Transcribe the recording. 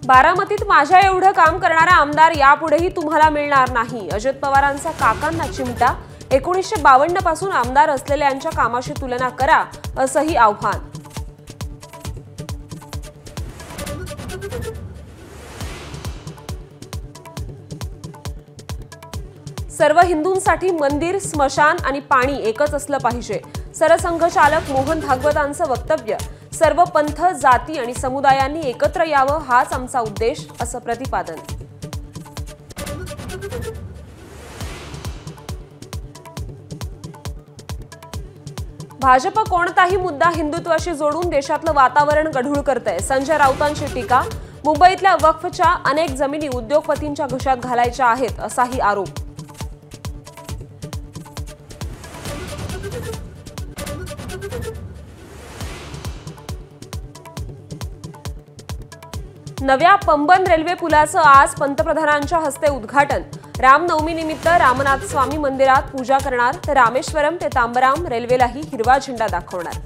बारामतीत माझ्या एवढं काम करणारा आमदार यापुढेही तुम्हाला मिळणार नाही। अजित पवारांचा काकांना चिमटा। 1952 पासून आमदार असलेल्यांच्या कामाशी तुलना करा, असंही आव्हान। सर्व हिंदूंसाठी मंदिर, स्मशान आणि पाणी एकच असलं पाहिजे। सरसंघचालक मोहन भागवतांचं वक्तव्य। सर्व पंथ, जाती आणि समुदायांनी एकत्र यावं हाच आमचा उद्देश, असं प्रतिपादन। भाजप कोणताही मुद्दा हिंदुत्वाशी जोडून देशातलं वातावरण गढूळ करतंय। संजय राऊतांची टीका। मुंबईतल्या वक्फच्या अनेक जमिनी उद्योगपतींच्या घशात घालायच्या आहेत, असाही आरोप। नव्या पंबन रेल्वे पुलाचं आज पंतप्रधानांच्या हस्ते उद्घाटन। रामनवमीनिमित्त रामनाथ स्वामी मंदिरात पूजा करणार, तर रामेश्वरम ते तांबराम रेल्वेलाही हिरवा झेंडा दाखवणार।